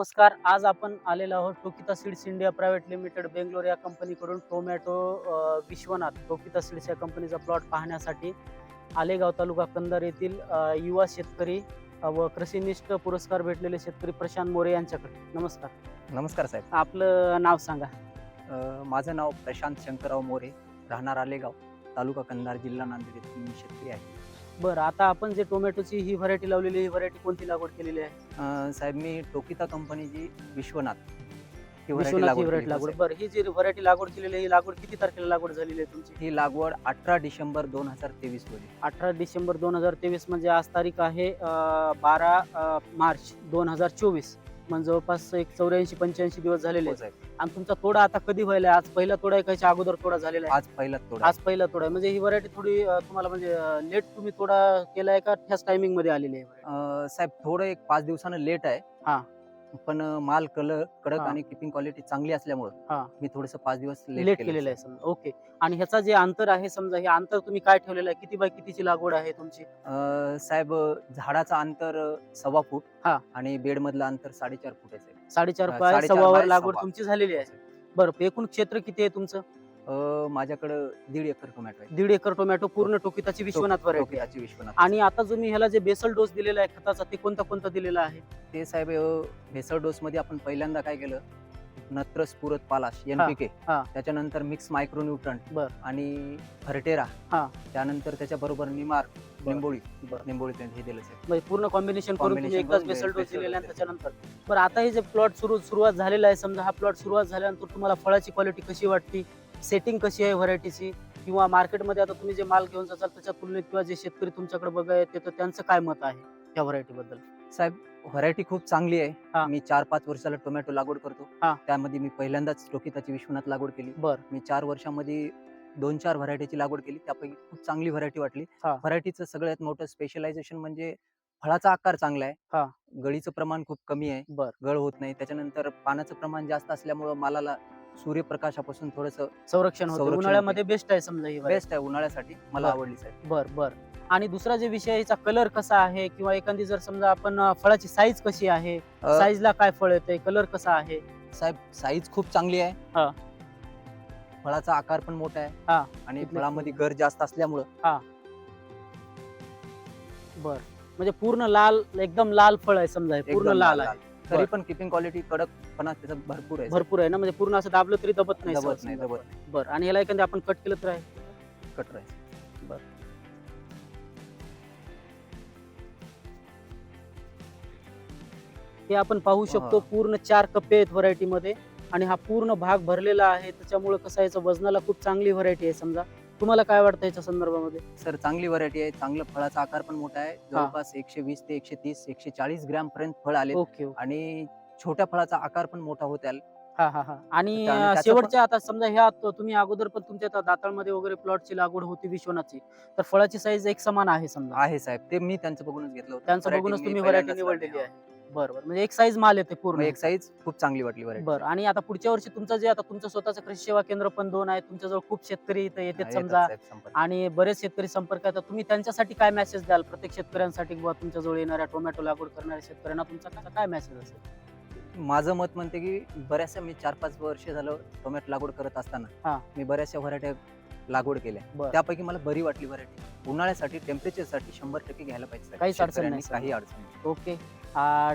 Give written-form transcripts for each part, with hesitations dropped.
नमस्कार. आज आपण आलेलो आहोत Tokita seeds India private limited Bangalore या कंपनीकडून टोमॅटो विश्वनाथ टोकिता सीड्स या कंपनीचा प्लॉट पाहण्यासाठी आलेगाव तालुका कंधार येथील युवा शेतकरी व कृषीनिष्ठ पुरस्कार भेटलेले शेतकरी प्रशांत मोरे यांच्याकडे. नमस्कार. नमस्कार साहेब. आपलं नाव सांगा. माझं नाव प्रशांत शंकरराव मोरे, राहणार आलेगाव, तालुका कंधार, जिल्हा नांदेड येथील मी शेतकरी आहे. बरं, आता आपण जे टोमॅटोची ही व्हरायटी लावलेली, ही व्हरायटी कोणती लागवड केलेली आहे? साहेब मी टोकिता कंपनीची विश्वनाथ ही विश्वनाथ व्हरायटी व्हरायटी लागवड. लागवड. बरं, ही जी व्हरायटी लागवड केलेली आहे, ही लागवड किती तारखेला लागवड झालेली आहे तुमची? ही लागवड 18 डिसेंबर 2023 रोजी. 18 डिसेंबर 2023 म्हणजे आज तारीख आहे 12 मार्च 2024, म्हणजे जवळपास एक 84-85 दिवस झालेले हो आहेत. साहेब, आणि तुमचा तोडा आता कधी व्हायला? आज पहिला तोडा आहे का याच्या अगोदर तोडा झालेला आहे? आज पहिला तोडा. आज पहिला तोडा आहे. म्हणजे ही व्हरायटी थोडी तुम्हाला म्हणजे लेट तुम्ही तोडा केलाय का त्याच टायमिंग मध्ये आलेली आहे variety? साहेब थोडं एक 5 दिवसानं लेट आहे. हा. पण माल कडक हा. आणि किपिंग क्वालिटी चांगली हा. असल्यामुळे मी थोडस 5 दिवस लेट केलेलं आहे समजा. ओके. आणि ह्याचा जे अंतर आहे समजा, हे अंतर तुम्ही काय ठेवलेलं आहे? किती बाय कितीची लागवड आहे तुमची? साहेब झाडाचं अंतर 1.25 फूट हा. आणि बेड मधलं अंतर 4.5 फूट आहे साहेब. 4.5 हा, बाय 4.5 1.25 बाय लागवड 1.25 तुमची झालेली आहे. साहेब. बरं, एकूण क्षेत्र किती आहे तुमचं? माझ्याकडं 1.5 एकर टोमॅटो आहे. 1.5 एकर टोमॅटो, पूर्ण टोकिताची विश्वनाथ व्हरायटी आहे. टोकिताची विश्वनाथ. आणि आता जो मी ह्याला जे बेसल डोस दिलेला आहे खताचा, ते कोणता कोणता दिलेला आहे? ते साहेब भेसळ डोस मध्ये आपण पहिल्यांदा काय केलं, नत्र स्फुरत पालाश NPK, हा. त्याच्यानंतर मिक्स मायक्रोन्यूट्रंट बर. आणि फर्टेरा, हा. त्यानंतर त्याच्याबरोबर निमार, बर. निंबोळी बर. निंबोळी हे दिलं साहेब. म्हणजे पूर्ण कॉम्बिनेशन करून तुम्ही Combination एकदाच करून बेसल डोस बेसल दिलेला आहे. डोस त्याच्यानंतर बरं, आता हे जे प्लॉट सुरुवात झालेला आहे समजा, हा प्लॉट सुरुवात झाल्यानंतर तुम्हाला फळाची क्वालिटी कशी वाटते? सेटिंग कशी आहे व्हरायटीची? किंवा मार्केटमध्ये आता तुम्ही जे माल घेऊन जाचाल त्याच्या तुलनेत, किंवा जे शेतकरी तुमच्याकडे बघायला येते तर त्यांचं काय मत आहे या व्हरायटी बद्दल? साहेब व्हरायटी खूप चांगली आहे. हा. मी 4-5 वर्षाला टोमॅटो लागवड करतो. हा. त्यामध्ये मी पहिल्यांदाच टोकिताची विश्वनाथ लागवड केली. बर. मी 4 वर्षामध्ये 2-4 व्हरायटीची लागवड केली. त्यापैकी खूप चांगली व्हरायटी वाटली. हा. व्हरायटीचं सगळ्यात मोठं स्पेशलायझेशन म्हणजे फळाचा आकार चांगला आहे. हा. गळीचं प्रमाण खूप कमी आहे. बर. गळ होत नाही. त्याच्यानंतर पाण्याचं प्रमाण जास्त असल्यामुळं मालाला सूर्यप्रकाशापासून थोडंसं संरक्षण होते. संरक्षण उन्हाळ्यामध्ये बेस्ट आहे समजा ही variety. बेस्ट आहे. उन्हाळ्यासाठी मला बर. आवडली साहेब. बर बर. आणि दुसरा जे विषय आहे, याचा कलर कसा आहे? किंवा एखादी जर समजा आपण फळाची साईज कशी आहे? साईजला काय फळ येते? कलर कसा आहे? साहेब साईज खूप चांगली आहे. हा. फळाचा आकार पण मोठा आहे. हा. आणि किती- फळामध्ये गर जास्त असल्यामुळं बर. म्हणजे पूर्ण लाल, एकदम लाल फळ आहे समजा, हे पूर्ण एकदम लाल लाल. आहे. तरी बर. पण किपिंग क्वालिटी कडकपणा त्याचा भरपूर आहे. भरपूर आहे ना, म्हणजे पूर्ण असं दाबलं तरी दबत नाही. दबत सहज नाही, समजा. दबत नाही. बरं. आणि ह्याला एखादं आपण कट केलं तर आहे? कटर आहे. बर. हे आपण पाहू शकतो, पूर्ण 4 कप्पे आहेत व्हरायटी मध्ये. आणि हा पूर्ण भाग भरलेला आहे, त्याच्यामुळे कसं याचं वजनाला खूप चांगली व्हरायटी आहे समजा. तुम्हाला काय वाटतं याच्या संदर्भामध्ये? सर चांगली व्हरायटी आहे. चांगलं फळाचा आकार पण मोठा आहे. जवळपास 120 ते 130 140 ग्रॅम पर्यंत फळ आले. Okay okay. आणि छोट्या फळाचा आकार पण मोठा होत आहे. हा हा हा. आणि त्याचं शेवटच्या आता समजा ह्या तुम्ही अगोदर पण तुमच्या दाताळमध्ये वगैरे प्लॉटची लागवड होती विश्वनाथची, तर फळाची साईज एक समान आहे समजा? आहे साहेब. ते मी त्यांचं बघूनच घेतलं होतं. त्यांचं Variety बघूनच मी तुम्ही व्हरायटी पहिल्यांदाच निवडलेली लावली. आहे. बरोबर. म्हणजे एक साईज माल येते पूर्ण. मग एक साईज खूप चांगली वाटली व्हरायटी. बरं. आणि आता पुढच्या वर्षी तुमचं जे, आता तुमचं स्वतःचं कृषी सेवा केंद्र पण 2 आहे, तुमच्याजवळ खूप शेतकरी इथे येतात समजा, आणि बरेच शेतकरी संपर्क येतात. तुम्ही त्यांच्यासाठी काय मेसेज द्याल प्रत्येक शेतकऱ्यांसाठी, किंवा तुमच्याजवळ येणाऱ्या टोमॅटो लागवड करणाऱ्या शेतकऱ्यांना तुमचा काय मेसेज असेल? माझं मत म्हणते की बऱ्याचशा मी 4-5 वर्ष झालं टोमॅटो लागवड करत असताना मी बऱ्याचशा व्हरायटी लागवड केल्या. बरं. त्यापैकी मला बरी वाटली व्हरायटी. उन्हाळ्यासाठी टेम्परेचरसाठी 100% घ्यायला पाहिजे. काहीच अडचण शेतकऱ्यांनी नाही. काही अडचण नाही. ओके.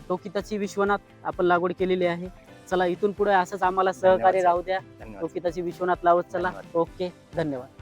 टोकिताची विश्वनाथ आपण लागवड केलेली आहे. चला, इथून पुढे असंच आम्हाला सहकार्य धन्यवाद, राहू द्या. धन्यवाद. टोकिताची विश्वनाथ लावत चला. धन्यवाद. ओके, धन्यवाद.